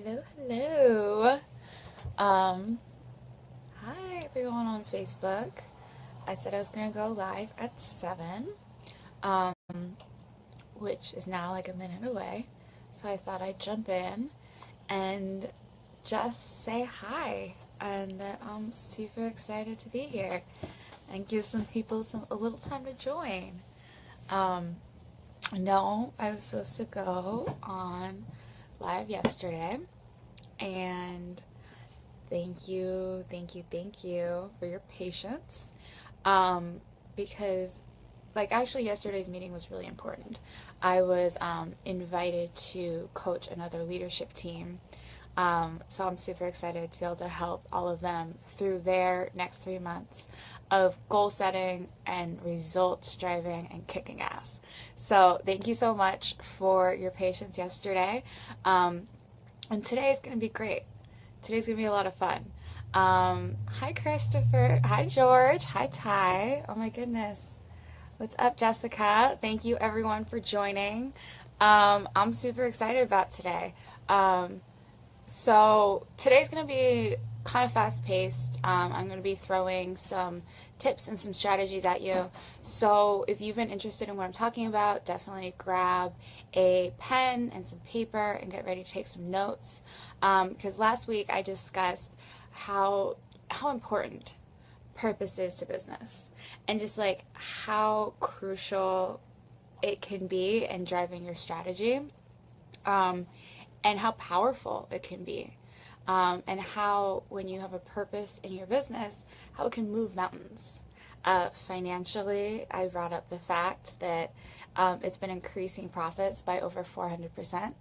Hello, hello. Hi everyone on Facebook. I said I was gonna go live at 7, um, which is now like a minute away. So I thought I'd jump in and just say hi and that I'm super excited to be here and give some people a little time to join. Um, no, I was supposed to go on live yesterday, and thank you for your patience. Because, like, actually, yesterday's meeting was really important. I was invited to coach another leadership team. So I'm super excited to be able to help all of them through their next 3 months of goal setting and results driving and kicking ass. So thank you so much for your patience yesterday. And today is going to be great. Today's going to be a lot of fun. Hi, Christopher. Hi, George. Hi, Ty. Oh, my goodness. What's up, Jessica? Thank you, everyone, for joining. I'm super excited about today. So today's going to be kind of fast-paced. I'm going to be throwing some tips and some strategies at you. So if you've been interested in what I'm talking about, definitely grab a pen and some paper and get ready to take some notes. Because last week I discussed how important purpose is to business, and just like how crucial it can be in driving your strategy, and how powerful it can be. And how, when you have a purpose in your business, how it can move mountains. Financially, I brought up the fact that it's been increasing profits by over 400%,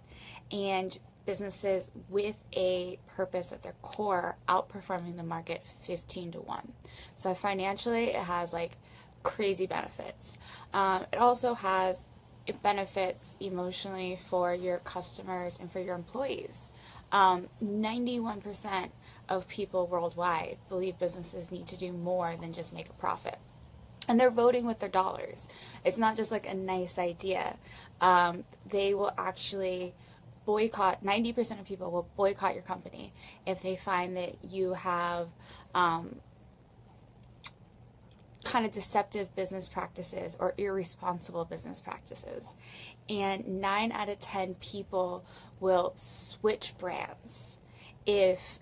and businesses with a purpose at their core outperforming the market 15 to 1. So financially, it has like crazy benefits. It also has benefits emotionally for your customers and for your employees. 91% of people worldwide believe businesses need to do more than just make a profit. And they're voting with their dollars. It's not just like a nice idea. They will actually boycott, 90% of people will boycott your company if they find that you have kind of deceptive business practices or irresponsible business practices. And 9 out of 10 people will switch brands if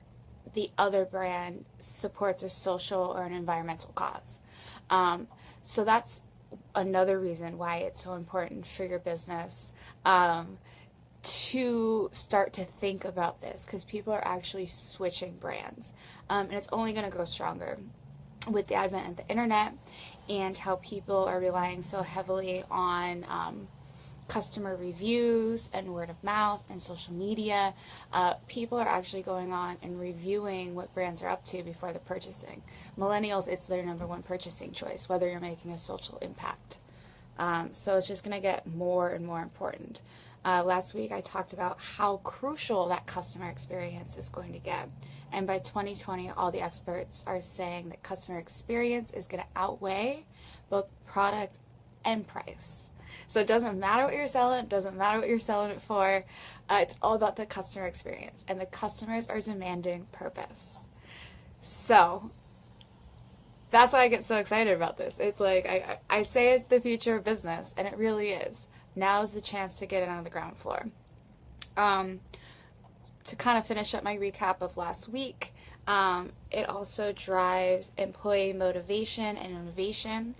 the other brand supports a social or an environmental cause. So that's another reason why it's so important for your business to start to think about this, because people are actually switching brands, and it's only going to go stronger with the advent of the internet and how people are relying so heavily on customer reviews and word of mouth and social media. People are actually going on and reviewing what brands are up to before they're purchasing. Millennials, it's their number one purchasing choice, whether you're making a social impact. So it's just going to get more and more important. Last week I talked about how crucial that customer experience is going to get. And by 2020, all the experts are saying that customer experience is going to outweigh both product and price. So it doesn't matter what you're selling, it doesn't matter what you're selling it for. It's all about the customer experience. And the customers are demanding purpose. So that's why I get so excited about this. It's like, I say it's the future of business, and it really is. Now's the chance to get it on the ground floor. To kind of finish up my recap of last week, it also drives employee motivation and innovation.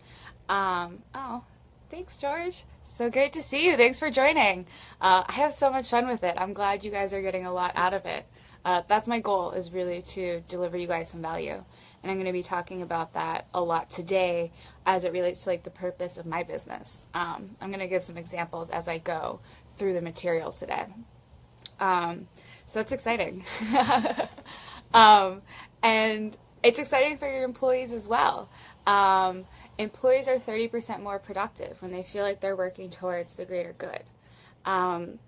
Oh, thanks, George. So great to see you. Thanks for joining. I have so much fun with it. I'm glad you guys are getting a lot out of it. That's my goal, is really to deliver you guys some value. And I'm going to be talking about that a lot today as it relates to like the purpose of my business. I'm going to give some examples as I go through the material today. So it's exciting. And it's exciting for your employees as well. Employees are 30% more productive when they feel like they're working towards the greater good. And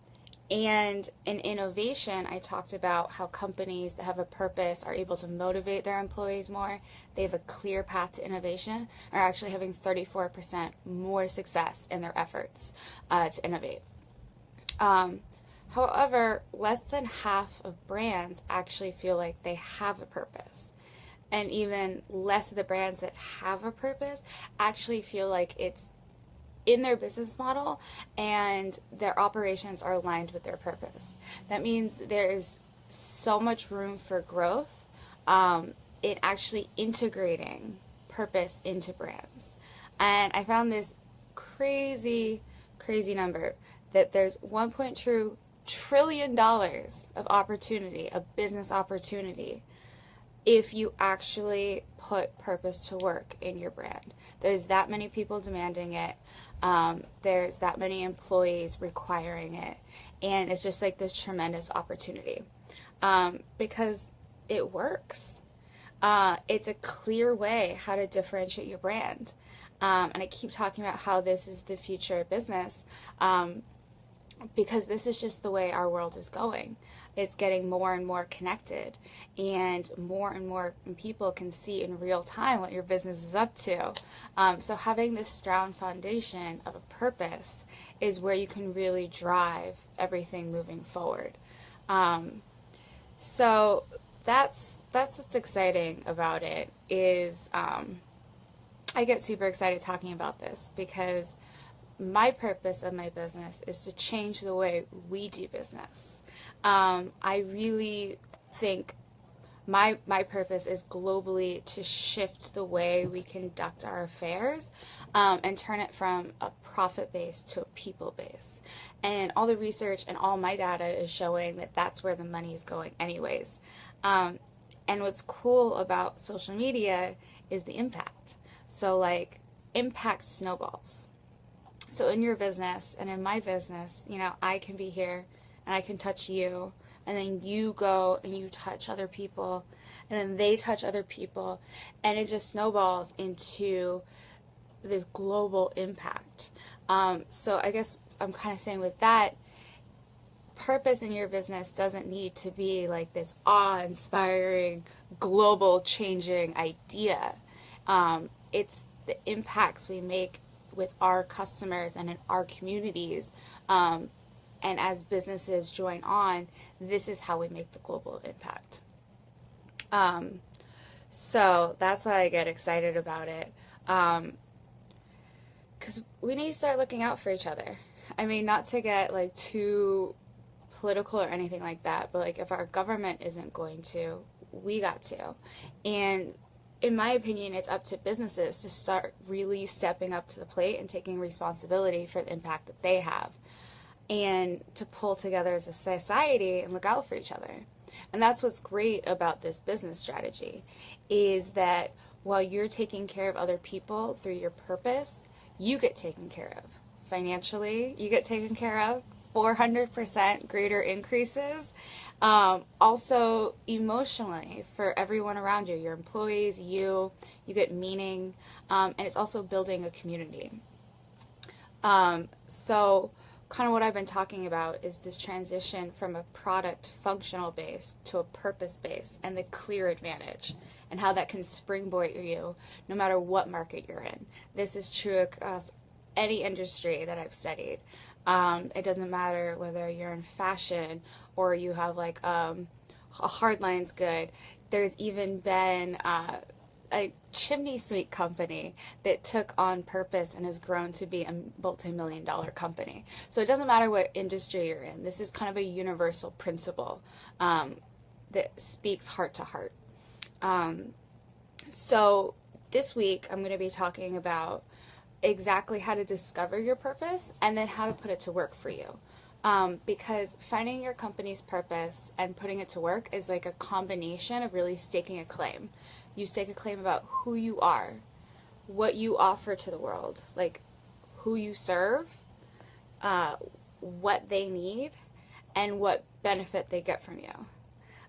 in innovation, I talked about how companies that have a purpose are able to motivate their employees more. They have a clear path to innovation, are actually having 34% more success in their efforts to innovate. However, less than half of brands actually feel like they have a purpose. And even less of the brands that have a purpose actually feel like it's in their business model and their operations are aligned with their purpose. That means there is so much room for growth in actually integrating purpose into brands. And I found this crazy, crazy number that there's $1.2 trillion of opportunity, of business opportunity, if you actually put purpose to work in your brand. There's that many people demanding it. There's that many employees requiring it. And it's just like this tremendous opportunity because it works. It's a clear way how to differentiate your brand. And I keep talking about how this is the future of business because this is just the way our world is going. It's getting more and more connected, and more people can see in real time what your business is up to. So having this strong foundation of a purpose is where you can really drive everything moving forward. So that's what's exciting about it is I get super excited talking about this because my purpose of my business is to change the way we do business. I really think my purpose is globally to shift the way we conduct our affairs and turn it from a profit base to a people base. And all the research and all my data is showing that that's where the money is going anyways. And what's cool about social media is the impact. So like impact snowballs. So in your business and in my business, you know, I can be here and I can touch you, and then you go and you touch other people, and then they touch other people, and it just snowballs into this global impact. So I guess I'm kind of saying with that, purpose in your business doesn't need to be like this awe-inspiring, global changing idea. It's the impacts we make with our customers and in our communities. And as businesses join on, this is how we make the global impact. So that's why I get excited about it. Because we need to start looking out for each other. I mean, not to get like too political or anything like that, but like if our government isn't going to, we got to. And in my opinion, it's up to businesses to start really stepping up to the plate and taking responsibility for the impact that they have, and to pull together as a society and look out for each other. And that's what's great about this business strategy, is that while you're taking care of other people through your purpose, you get taken care of. Financially, you get taken care of, 400% greater increases. Also emotionally for everyone around you, your employees, you get meaning, and it's also building a community. So kind of what I've been talking about is this transition from a product functional base to a purpose base, and the clear advantage, and how that can springboard you no matter what market you're in. This is true across any industry that I've studied. It doesn't matter whether you're in fashion or you have like a hardlines good. There's even been a chimney sweep company that took on purpose and has grown to be a multi-million-dollar company. So it doesn't matter what industry you're in. This is kind of a universal principle that speaks heart to heart. So this week I'm going to be talking about exactly how to discover your purpose and then how to put it to work for you. Because finding your company's purpose and putting it to work is like a combination of really staking a claim. You stake a claim about who you are, what you offer to the world, like who you serve, what they need, and what benefit they get from you.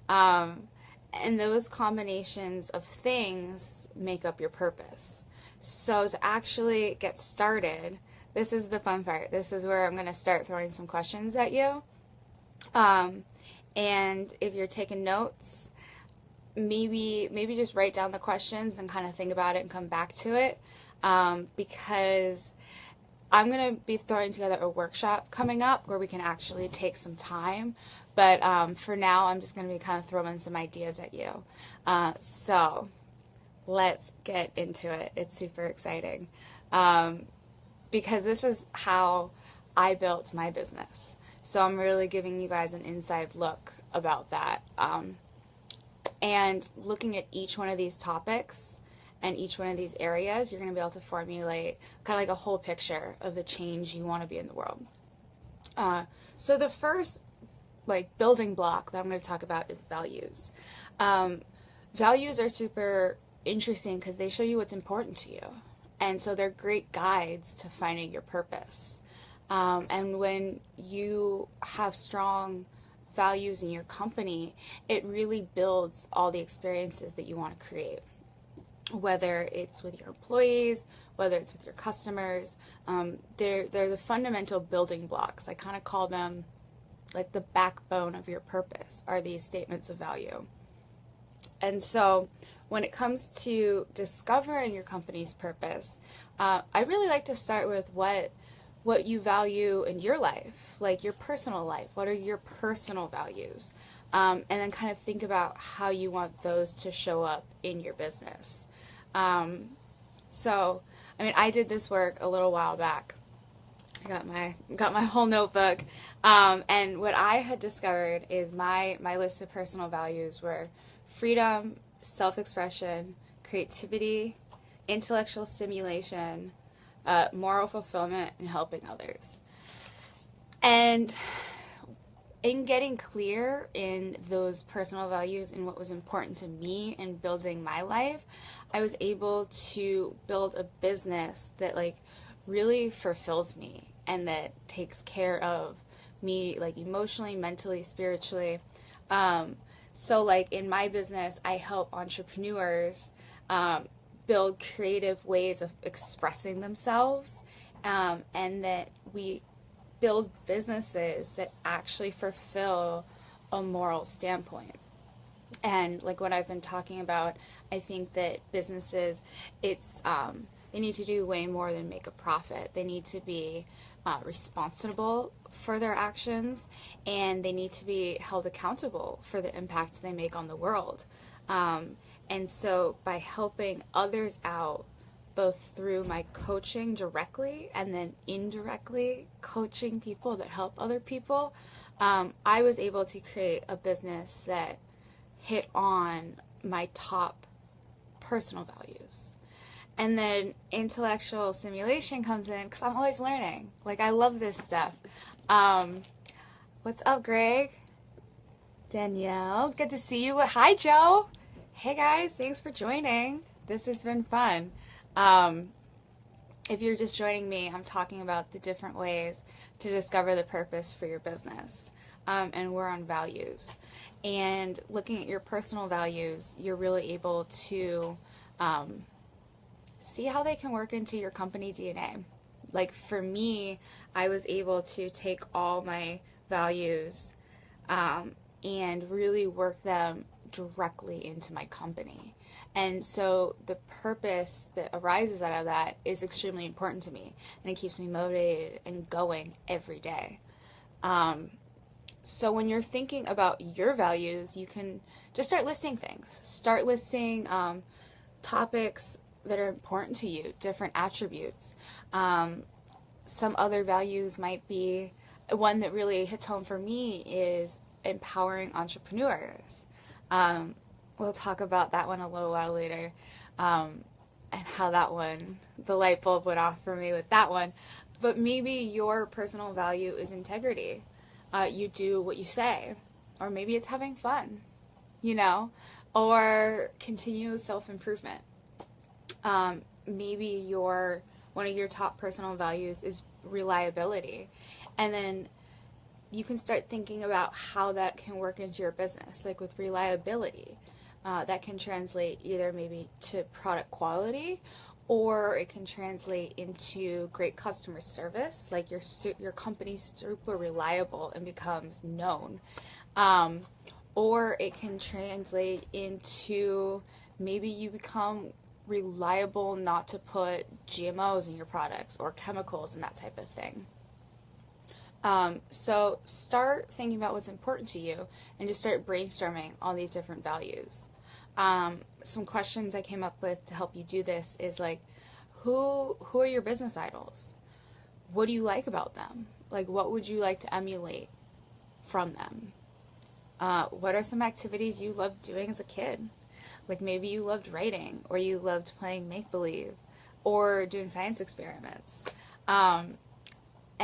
And those combinations of things make up your purpose. So to actually get started, this is the fun part. This is where I'm going to start throwing some questions at you. And if you're taking notes, maybe just write down the questions and kind of think about it and come back to it. Because I'm going to be throwing together a workshop coming up where we can actually take some time. But for now, I'm just going to be kind of throwing some ideas at you. So let's get into it. It's super exciting because this is how I built my business. So I'm really giving you guys an inside look about that. And looking at each one of these topics and each one of these areas, you're going to be able to formulate kind of like a whole picture of the change you want to be in the world. So the first like building block that I'm going to talk about is values. Values are super interesting because they show you what's important to you. And so they're great guides to finding your purpose. And when you have strong values in your company, it really builds all the experiences that you want to create. Whether it's with your employees, whether it's with your customers, they're the fundamental building blocks. I kind of call them like the backbone of your purpose are these statements of value. And so when it comes to discovering your company's purpose, I really like to start with what you value in your life, like your personal life. What are your personal values? And then kind of think about how you want those to show up in your business. So, I mean, I did this work a little while back. I got my whole notebook, and what I had discovered is my list of personal values were freedom, self-expression, creativity, intellectual stimulation, moral fulfillment, and helping others. And in getting clear in those personal values and what was important to me in building my life, I was able to build a business that like really fulfills me and that takes care of me like emotionally, mentally, spiritually. So like in my business, I help entrepreneurs build creative ways of expressing themselves, and that we build businesses that actually fulfill a moral standpoint. And like what I've been talking about, I think that businesses, they need to do way more than make a profit. They need to be responsible for their actions, and they need to be held accountable for the impacts they make on the world. And so by helping others out, both through my coaching directly and then indirectly coaching people that help other people, I was able to create a business that hit on my top personal values. And then intellectual stimulation comes in because I'm always learning. Like, I love this stuff. What's up, Greg? Danielle, good to see you. Hi, Joe. Hey, guys. Thanks for joining. This has been fun. If you're just joining me, I'm talking about the different ways to discover the purpose for your business. And we're on values. And looking at your personal values, you're really able to see how they can work into your company DNA. Like for me, I was able to take all my values and really work them directly into my company. And so the purpose that arises out of that is extremely important to me, and it keeps me motivated and going every day. So when you're thinking about your values, you can just start listing things. Start listing topics that are important to you, different attributes. Some other values might be, one that really hits home for me is empowering entrepreneurs. We'll talk about that one a little while later, and how that one, the light bulb went off for me with that one. But maybe your personal value is integrity. You do what you say, or maybe it's having fun, or continuous self-improvement. Maybe one of your top personal values is reliability, and then you can start thinking about how that can work into your business. Like with reliability, that can translate either maybe to product quality, or it can translate into great customer service, like your company's super reliable and becomes known. Or it can translate into maybe you become reliable not to put GMOs in your products or chemicals and that type of thing. So start thinking about what's important to you and just start brainstorming all these different values. Some questions I came up with to help you do this is like, who are your business idols? What do you like about them? Like, what would you like to emulate from them? What are some activities you loved doing as a kid? Like maybe you loved writing, or you loved playing make-believe, or doing science experiments. And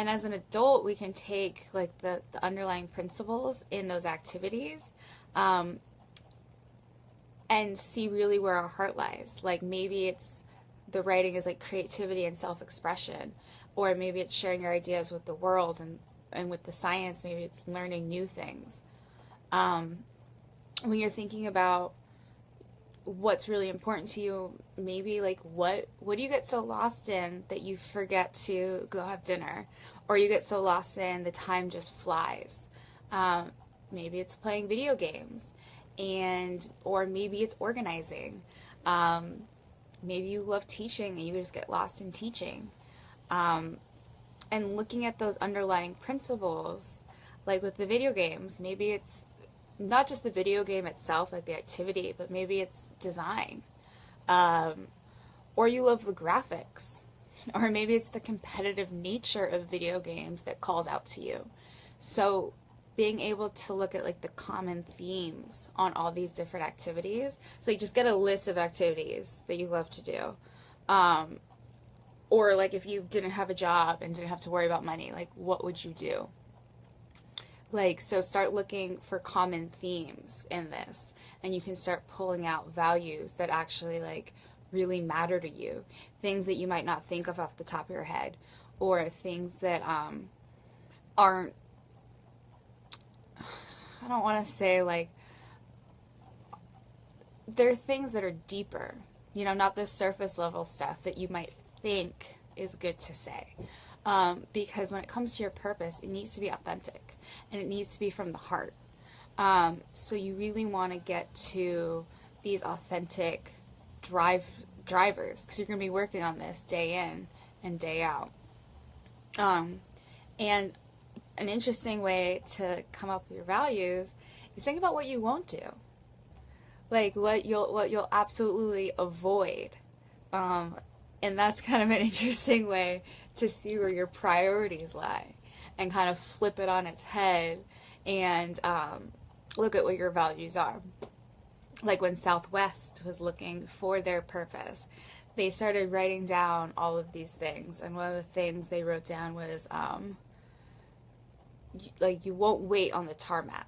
as an adult, we can take like the underlying principles in those activities and see really where our heart lies. Like maybe it's the writing is like creativity and self-expression, or maybe it's sharing your ideas with the world, and with the science, maybe it's learning new things. When you're thinking about what's really important to you, maybe like what do you get so lost in that you forget to go have dinner, or you get so lost in the time just flies. Maybe it's playing video games, or maybe it's organizing. Maybe you love teaching and you just get lost in teaching. And looking at those underlying principles, like with the video games, maybe it's not just the video game itself, like the activity, but maybe it's design. Or you love the graphics. Or maybe it's the competitive nature of video games that calls out to you. So being able to look at like the common themes on all these different activities. So you just get a list of activities that you love to do. Or like if you didn't have a job and didn't have to worry about money, like what would you do? Like, so start looking for common themes in this, and you can start pulling out values that actually like really matter to you, things that you might not think of off the top of your head, or things that aren't, I don't want to say like, they're things that are deeper, you know, not the surface level stuff that you might think is good to say. Because when it comes to your purpose, it needs to be authentic and it needs to be from the heart. So you really want to get to these authentic drivers, because you're going to be working on this day in and day out. And an interesting way to come up with your values is think about what you won't do, like what you'll absolutely avoid. And that's kind of an interesting way to see where your priorities lie, and kind of flip it on its head and look at what your values are. Like when Southwest was looking for their purpose, they started writing down all of these things. And one of the things they wrote down was, like, you won't wait on the tarmac.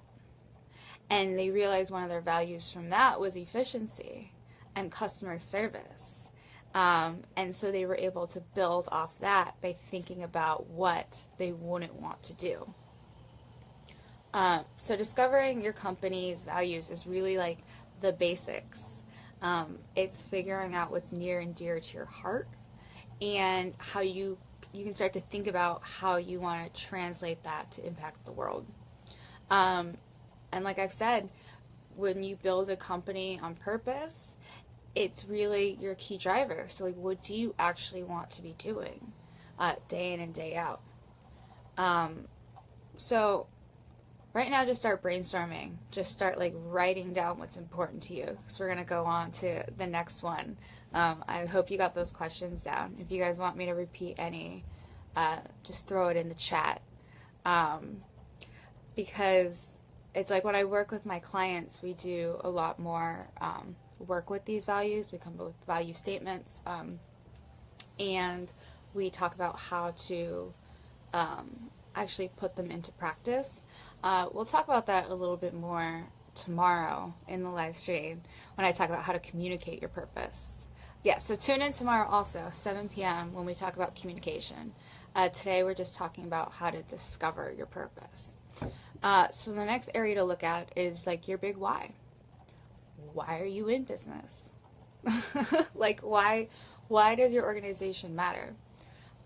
And they realized one of their values from that was efficiency and customer service. And so they were able to build off that by thinking about what they wouldn't want to do. So discovering your company's values is really like the basics. It's figuring out what's near and dear to your heart, and how you can start to think about how you want to translate that to impact the world. And like I've said, when you build a company on purpose, it's really your key driver. So like, what do you actually want to be doing day in and day out? So right now, just start brainstorming. Just start like writing down what's important to you, because we're going to go on to the next one. I hope you got those questions down. If you guys want me to repeat any, just throw it in the chat. Because it's like when I work with my clients, we do a lot more work with these values. We come up with value statements, and we talk about how to actually put them into practice. We'll talk about that a little bit more tomorrow in the live stream when I talk about how to communicate your purpose. Yeah, so tune in tomorrow also, 7 p.m. when we talk about communication. Today we're just talking about how to discover your purpose. So the next area to look at is like your big why. Why are you in business? Like why does your organization matter?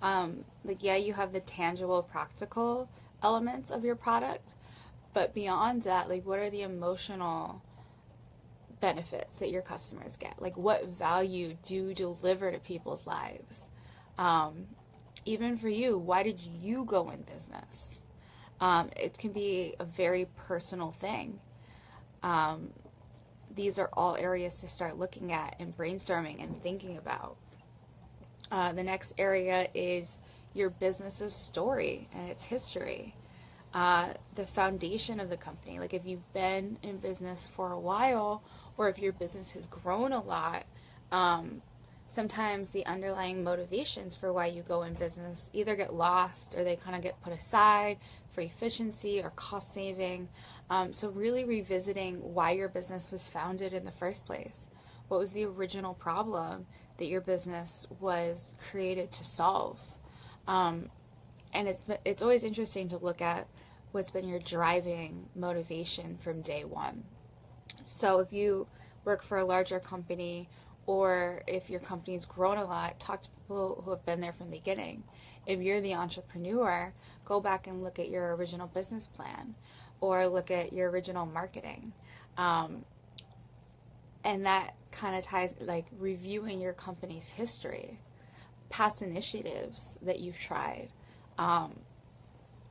Like, yeah, you have the tangible, practical elements of your product, but beyond that, like, what are the emotional benefits that your customers get? Like, what value do you deliver to people's lives? Even for you, why did you go in business? It can be a very personal thing. These are all areas to start looking at and brainstorming and thinking about. The next area is your business's story and its history. The foundation of the company. Like if you've been in business for a while, or if your business has grown a lot, sometimes the underlying motivations for why you go in business either get lost or they kind of get put aside for efficiency or cost saving. So really revisiting why your business was founded in the first place. What was the original problem that your business was created to solve? And it's always interesting to look at what's been your driving motivation from day one. So if you work for a larger company, or if your company's grown a lot, talk to people who have been there from the beginning. If you're the entrepreneur, go back and look at your original business plan, or look at your original marketing. And that kind of ties, like reviewing your company's history, past initiatives that you've tried.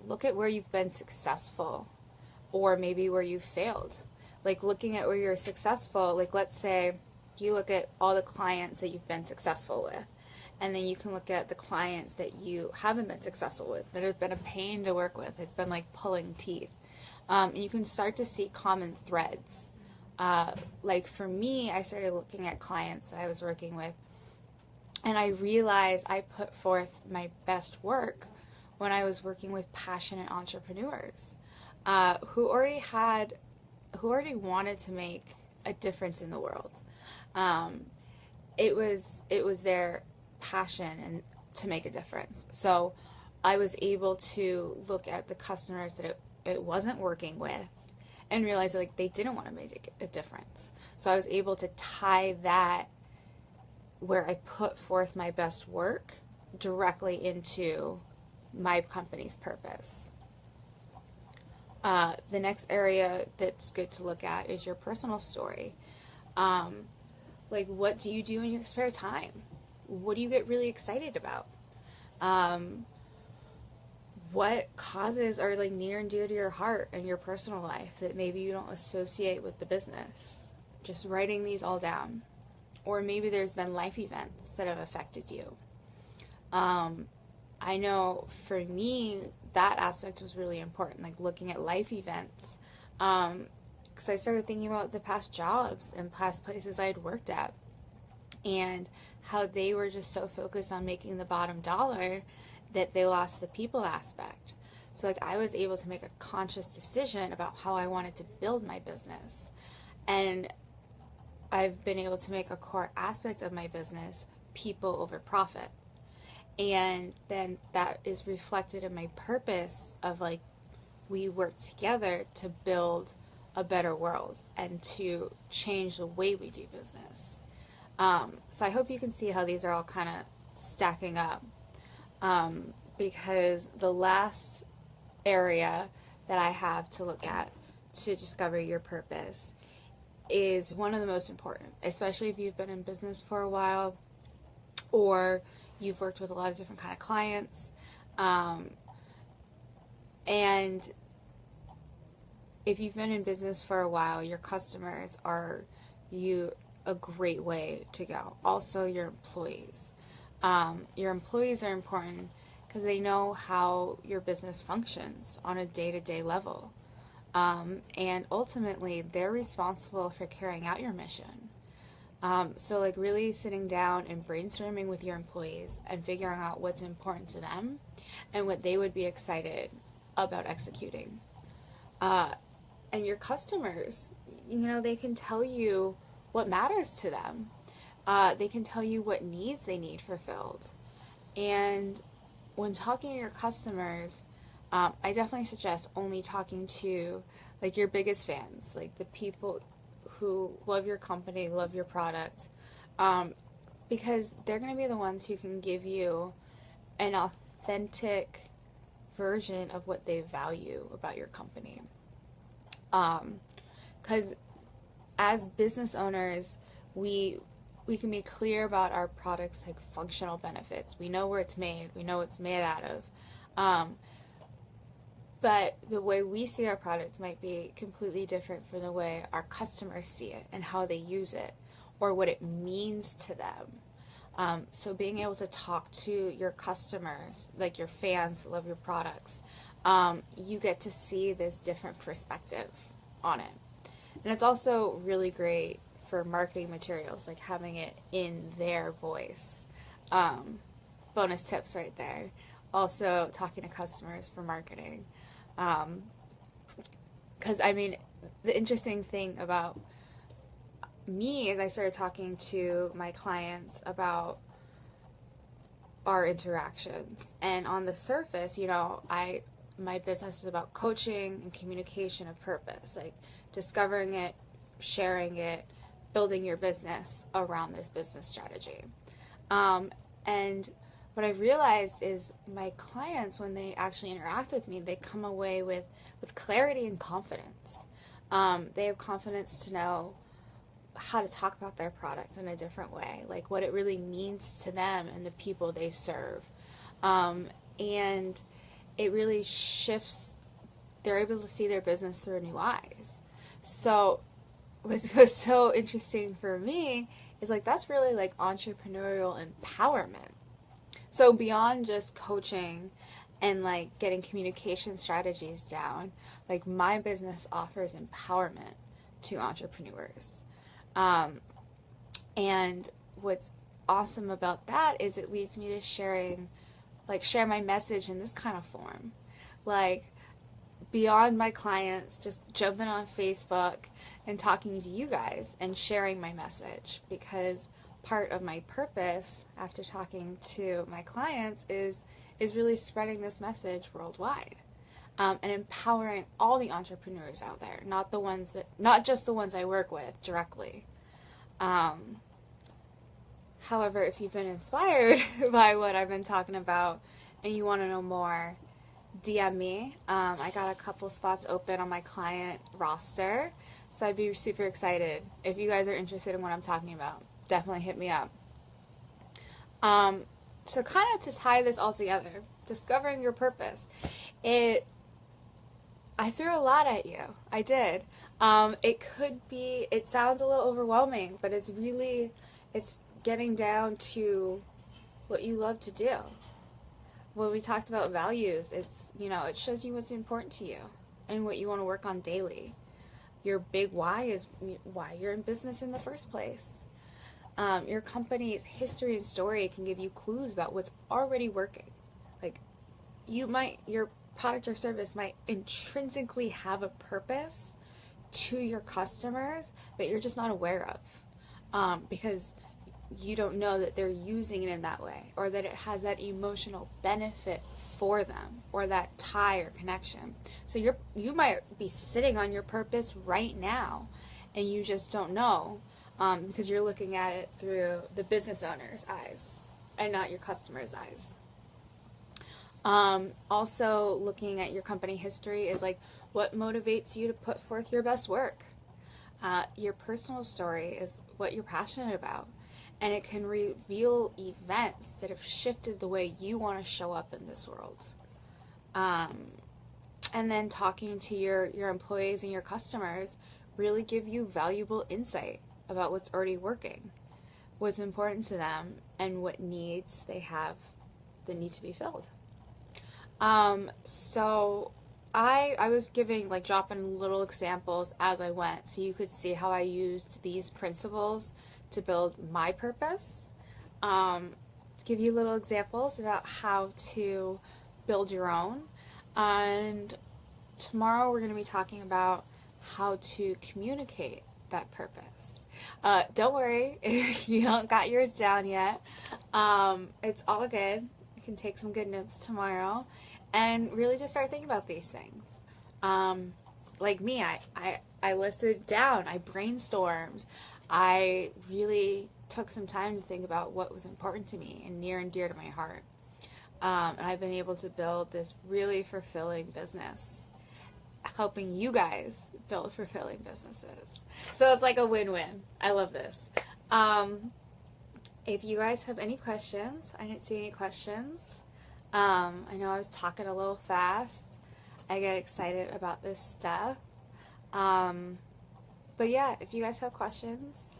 Look at where you've been successful, or maybe where you failed. Like looking at where you're successful, like let's say you look at all the clients that you've been successful with, and then you can look at the clients that you haven't been successful with, that have been a pain to work with. It's been like pulling teeth. And you can start to see common threads. Like for me, I started looking at clients that I was working with, and I realized I put forth my best work when I was working with passionate entrepreneurs who already wanted to make a difference in the world. It was their passion and to make a difference. So I was able to look at the customers that it wasn't working with and realize that, like, they didn't want to make a difference. So I was able to tie that where I put forth my best work directly into my company's purpose. The next area that's good to look at is your personal story. Like, what do you do in your spare time? What do you get really excited about? What causes are like near and dear to your heart and your personal life that maybe you don't associate with the business? Just writing these all down. Or maybe there's been life events that have affected you. I know for me, that aspect was really important, like looking at life events. Because I started thinking about the past jobs and past places I'd worked at, and how they were just so focused on making the bottom dollar that they lost the people aspect. So like I was able to make a conscious decision about how I wanted to build my business. And I've been able to make a core aspect of my business people over profit. And then that is reflected in my purpose of like, we work together to build a better world and to change the way we do business. So I hope you can see how these are all kind of stacking up. Because the last area that I have to look at to discover your purpose is one of the most important, especially if you've been in business for a while or you've worked with a lot of different kind of clients. And if you've been in business for a while, your customers are a great way to go. Also, your employees. Your employees are important because they know how your business functions on a day-to-day level. And ultimately, they're responsible for carrying out your mission. So like really sitting down and brainstorming with your employees and figuring out what's important to them and what they would be excited about executing. And your customers, they can tell you what matters to them. They can tell you what needs they need fulfilled. And when talking to your customers, I definitely suggest only talking to like your biggest fans, like the people who love your company, love your product, because they're going to be the ones who can give you an authentic version of what they value about your company. Because as business owners, we can be clear about our products, like functional benefits. We know where it's made. We know what it's made out of. But the way we see our product might be completely different from the way our customers see it and how they use it or what it means to them. So being able to talk to your customers, like your fans that love your products, you get to see this different perspective on it. And it's also really great for marketing materials, like having it in their voice. Bonus tips right there. Also talking to customers for marketing. Because I mean, the interesting thing about me is I started talking to my clients about our interactions, and on the surface, you know, my business is about coaching and communication of purpose, like discovering it, sharing it, building your business around this business strategy. And what I've realized is my clients, when they actually interact with me, they come away with clarity and confidence. They have confidence to know how to talk about their product in a different way, like what it really means to them and the people they serve. And it really shifts, they're able to see their business through new eyes. So what's so interesting for me is like that's really like entrepreneurial empowerment. So beyond just coaching and like getting communication strategies down, like my business offers empowerment to entrepreneurs. And what's awesome about that is it leads me to share my message in this kind of form. Like beyond my clients, just jumping on Facebook and talking to you guys and sharing my message, because part of my purpose after talking to my clients is really spreading this message worldwide, and empowering all the entrepreneurs out there, not just the ones I work with directly. However, if you've been inspired by what I've been talking about and you want to know more, DM me. I got a couple spots open on my client roster, so I'd be super excited. If you guys are interested in what I'm talking about, definitely hit me up. So kind of to tie this all together, discovering your purpose. I threw a lot at you. I did. It sounds a little overwhelming, but it's getting down to what you love to do. When we talked about values, it shows you what's important to you and what you want to work on daily. Your big why is why you're in business in the first place. Your company's history and story can give you clues about what's already working. Like your product or service might intrinsically have a purpose to your customers that you're just not aware of, because you don't know that they're using it in that way, or that it has that emotional benefit for them, or that tie or connection. So you might be sitting on your purpose right now, and you just don't know, because you're looking at it through the business owner's eyes and not your customer's eyes. Also, looking at your company history is like what motivates you to put forth your best work. Your personal story is what you're passionate about, and it can reveal events that have shifted the way you want to show up in this world. And then talking to your employees and your customers really give you valuable insight about what's already working, what's important to them, and what needs they have that need to be filled. So I was dropping little examples as I went, so you could see how I used these principles to build my purpose. To give you little examples about how to build your own. And tomorrow we're going to be talking about how to communicate that purpose. Don't worry if you don't got yours down yet. It's all good. You can take some good notes tomorrow and really just start thinking about these things. Like me, I listed down, I brainstormed, I really took some time to think about what was important to me and near and dear to my heart. And I've been able to build this really fulfilling business. helping you guys build fulfilling businesses. So it's like a win-win. I love this. If you guys have any questions, I didn't see any questions. I know I was talking a little fast. I get excited about this stuff. But yeah, if you guys have questions,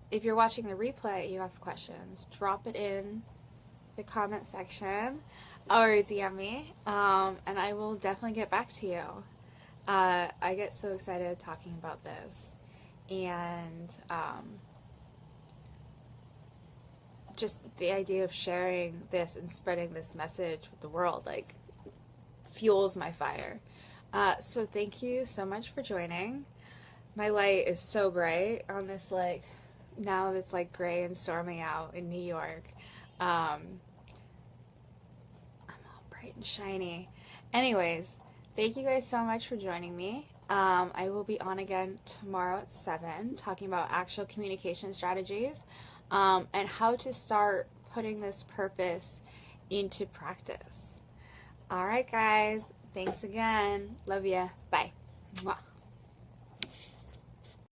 if you're watching the replay, you have questions, drop it in the comment section or DM me, and I will definitely get back to you. I get so excited talking about this, and just the idea of sharing this and spreading this message with the world, like, fuels my fire. So thank you so much for joining. My light is so bright on this, like, now it's like gray and stormy out in New York. I'm all bright and shiny. Anyways, thank you guys so much for joining me. I will be on again tomorrow at 7 talking about actual communication strategies, and how to start putting this purpose into practice. All right, guys. Thanks again. Love ya. Bye. Mwah.